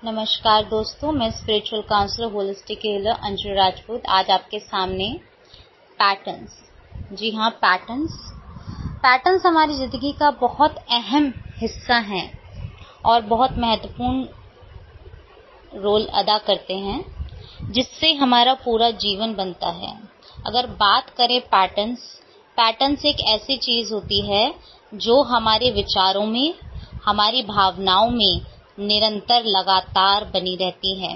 नमस्कार दोस्तों, मैं spiritual counsellor holistic healer Anju Rajput आज आपके सामने पैटर्न्स। जी हाँ, पैटर्न्स हमारी ज़िंदगी का बहुत अहम हिस्सा हैं और बहुत महत्वपूर्ण रोल अदा करते हैं, जिससे हमारा पूरा जीवन बनता है। अगर बात करें पैटर्न्स एक ऐसी चीज़ होती है जो हमारे विचारों में, हमारी भावनाओं में निरंतर लगातार बनी रहती है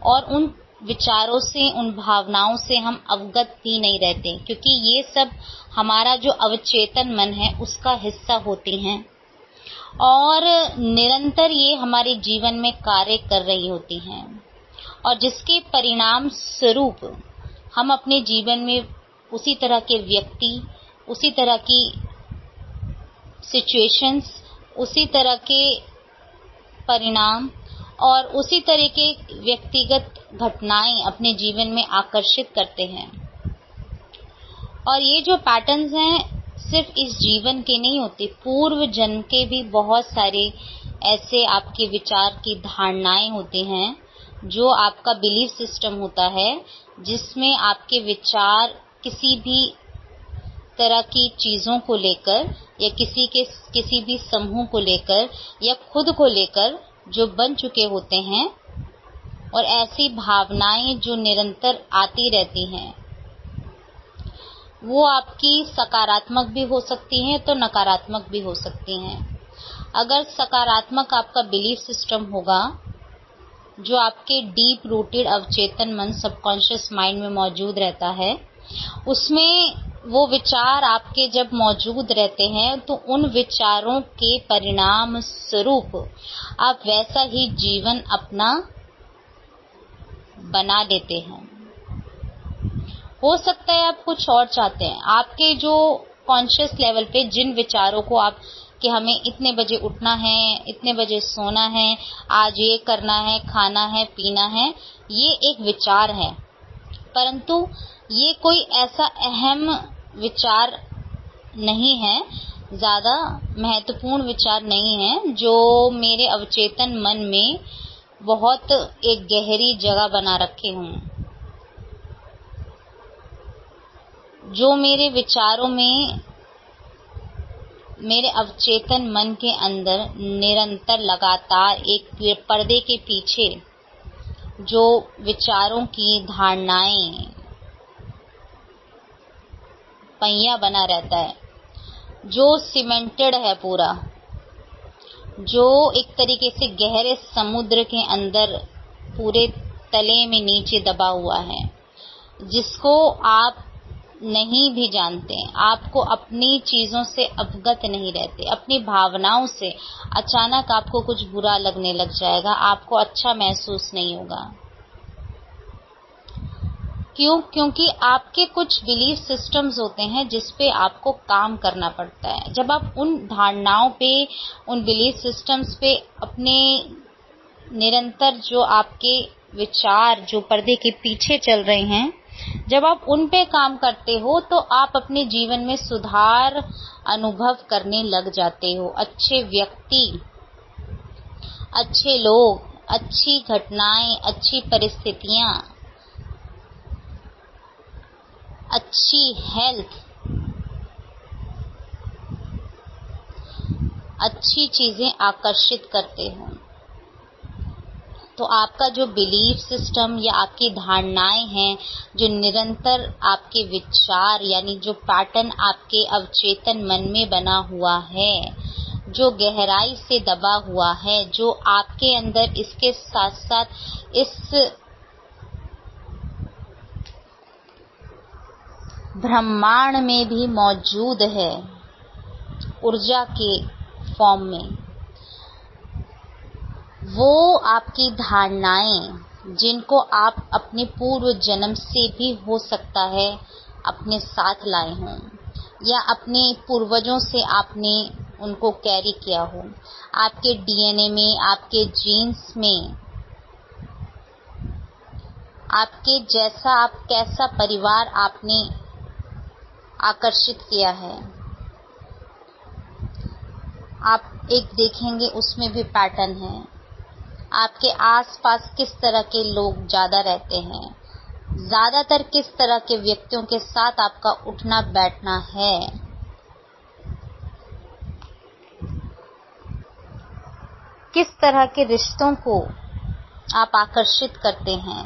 और उन विचारों से, उन भावनाओं से हम अवगत भी नहीं रहते, क्योंकि ये सब हमारा जो अवचेतन मन है उसका हिस्सा होती हैं और निरंतर ये हमारे जीवन में कार्य कर रही होती हैं और जिसके परिणाम स्वरूप हम अपने जीवन में उसी तरह के व्यक्ति, उसी तरह की सिचुएशंस, उसी तरह के परिणाम और उसी तरह के व्यक्तिगत घटनाएं अपने जीवन में आकर्षित करते हैं। और ये जो पैटर्न्स हैं सिर्फ इस जीवन के नहीं होते, पूर्व जन्म के भी बहुत सारे ऐसे आपके विचार की धारणाएं होती हैं, जो आपका बिलीफ सिस्टम होता है, जिसमें आपके विचार किसी भी तरह की चीज़ों को लेकर या किसी भी समूह को लेकर या खुद को लेकर जो बन चुके होते हैं, और ऐसी भावनाएं जो निरंतर आती रहती हैं, वो आपकी सकारात्मक भी हो सकती हैं तो नकारात्मक भी हो सकती हैं। अगर सकारात्मक आपका बिलीफ सिस्टम होगा, जो आपके डीप रूटेड अवचेतन मन, सबकॉन्शियस माइंड में मौजूद रहता है, उसमें वो विचार आपके जब मौजूद रहते हैं तो उन विचारों के परिणाम स्वरूप आप वैसा ही जीवन अपना बना लेते हैं। हो सकता है आप कुछ और चाहते हैं, आपके जो कॉन्शियस लेवल पे जिन विचारों को आप कि हमें इतने बजे उठना है, इतने बजे सोना है, आज ये करना है, खाना है, पीना है, ये एक विचार है, परंतु ये कोई ऐसा अहम विचार नहीं है, ज़्यादा महत्वपूर्ण विचार नहीं है, जो मेरे अवचेतन मन में बहुत एक गहरी जगह बना रखे हों, जो मेरे विचारों में, मेरे अवचेतन मन के अंदर निरंतर लगातार एक पर्दे के पीछे जो विचारों की धारणाएं पहिया बना रहता है, जो सीमेंटेड है पूरा, जो एक तरीके से गहरे समुद्र के अंदर पूरे तले में नीचे दबा हुआ है, जिसको आप नहीं भी जानते, आपको अपनी चीज़ों से अवगत नहीं रहते, अपनी भावनाओं से अचानक आपको कुछ बुरा लगने लग जाएगा, आपको अच्छा महसूस नहीं होगा। क्यों? क्योंकि आपके कुछ बिलीफ सिस्टम्स होते हैं जिस पे आपको काम करना पड़ता है। जब आप उन धारणाओं पे, उन बिलीफ सिस्टम्स पे अपने निरंतर जो आपके विचार जो पर्दे के पीछे चल रहे हैं, जब आप उन पे काम करते हो तो आप अपने जीवन में सुधार अनुभव करने लग जाते हो। अच्छे व्यक्ति, अच्छे लोग, अच्छी घटनाएं, अच्छी परिस्थितियां, अच्छी हेल्थ, अच्छी चीजें आकर्षित करते हो। तो आपका जो बिलीफ सिस्टम या आपकी धारणाएं हैं, जो निरंतर आपके विचार यानी जो पैटर्न आपके अवचेतन मन में बना हुआ है, जो गहराई से दबा हुआ है, जो आपके अंदर इसके साथ साथ इस ब्रह्मांड में भी मौजूद है, ऊर्जा के फॉर्म में, वो आपकी धारणाएं जिनको आप अपने पूर्व जन्म से भी हो सकता है अपने साथ लाए हों, या अपने पूर्वजों से आपने उनको कैरी किया हो, आपके डीएनए में, आपके जीन्स में, आपके जैसा आप कैसा परिवार आपने आकर्षित किया है, आप एक देखेंगे उसमें भी पैटर्न है। आपके आसपास किस तरह के लोग ज़्यादा रहते हैं, ज़्यादातर किस तरह के व्यक्तियों के साथ आपका उठना बैठना है, किस तरह के रिश्तों को आप आकर्षित करते हैं,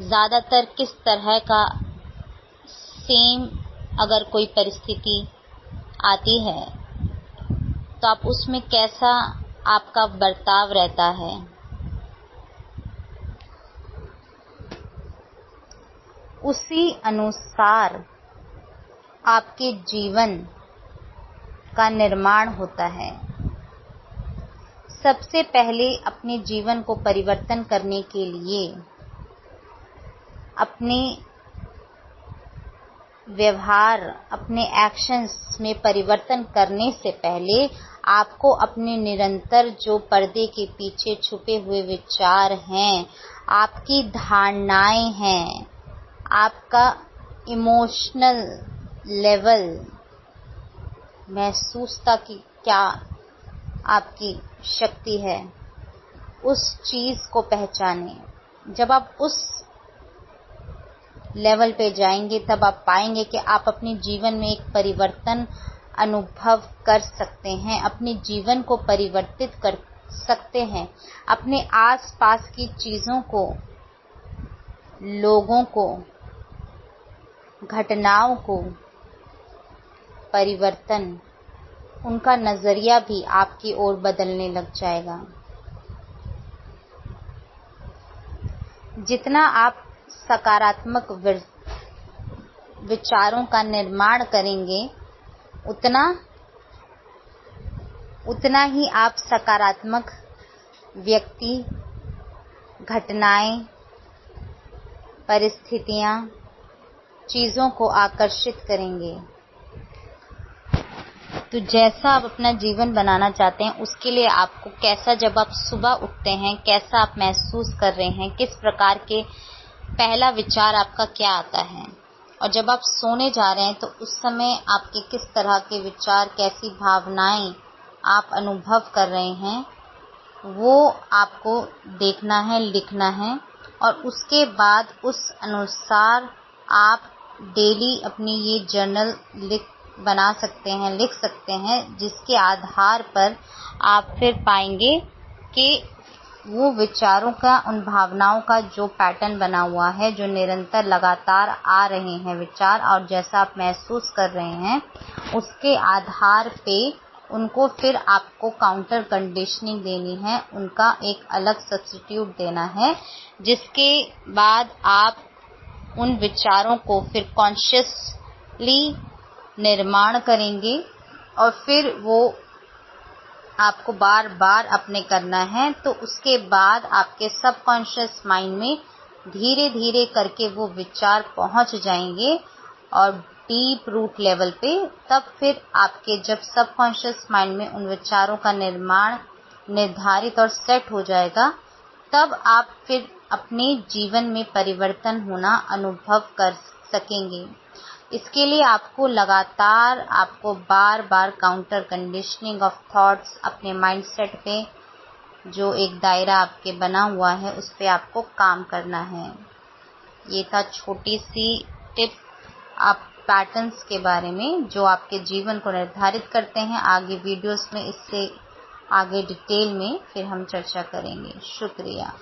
ज़्यादातर किस तरह का सेम अगर कोई परिस्थिति आती है तो आप उसमें कैसा आपका बर्ताव रहता है। उसी अनुसार आपके जीवन का निर्माण होता है। सबसे पहले अपने जीवन को परिवर्तन करने के लिए अपने व्यवहार, अपने एक्शंस में परिवर्तन करने से पहले आपको अपने निरंतर जो पर्दे के पीछे छुपे हुए विचार हैं, आपकी धारणाएं हैं, आपका इमोशनल लेवल, महसूसता की क्या आपकी शक्ति है, उस चीज को पहचानें। जब आप उस लेवल पे जाएंगे तब आप पाएंगे कि आप अपने जीवन में एक परिवर्तन अनुभव कर सकते हैं, अपने जीवन को परिवर्तित कर सकते हैं, अपने आसपास की चीजों को, लोगों को, घटनाओं को परिवर्तन, उनका नजरिया भी आपकी ओर बदलने लग जाएगा। जितना आप सकारात्मक विचारों का निर्माण करेंगे उतना ही आप सकारात्मक व्यक्ति, घटनाएं, परिस्थितियां, चीजों को आकर्षित करेंगे। तो जैसा आप अपना जीवन बनाना चाहते हैं उसके लिए आपको कैसा, जब आप सुबह उठते हैं कैसा आप महसूस कर रहे हैं, किस प्रकार के पहला विचार आपका क्या आता है, और जब आप सोने जा रहे हैं तो उस समय आपके किस तरह के विचार, कैसी भावनाएं आप अनुभव कर रहे हैं, वो आपको देखना है, लिखना है। और उसके बाद उस अनुसार आप डेली अपनी ये जर्नल बना सकते हैं, लिख सकते हैं, जिसके आधार पर आप फिर पाएंगे कि वो विचारों का, उन भावनाओं का जो पैटर्न बना हुआ है, जो निरंतर लगातार आ रहे हैं विचार, और जैसा आप महसूस कर रहे हैं उसके आधार पे उनको फिर आपको काउंटर कंडीशनिंग देनी है, उनका एक अलग सब्स्टिट्यूट देना है, जिसके बाद आप उन विचारों को फिर कॉन्शियसली निर्माण करेंगे और फिर वो आपको बार बार अपने करना है। तो उसके बाद आपके सबकॉन्शियस माइंड में धीरे धीरे करके वो विचार पहुंच जाएंगे और डीप रूट लेवल पे। तब फिर आपके जब सबकॉन्शियस माइंड में उन विचारों का निर्माण निर्धारित और सेट हो जाएगा, तब आप फिर अपने जीवन में परिवर्तन होना अनुभव कर सकेंगे। इसके लिए आपको लगातार, आपको बार बार काउंटर कंडीशनिंग ऑफ थॉट्स, अपने माइंडसेट पे जो एक दायरा आपके बना हुआ है उस पे आपको काम करना है। ये था छोटी सी टिप आप पैटर्न्स के बारे में जो आपके जीवन को निर्धारित करते हैं। आगे वीडियोस में इससे आगे डिटेल में फिर हम चर्चा करेंगे। शुक्रिया।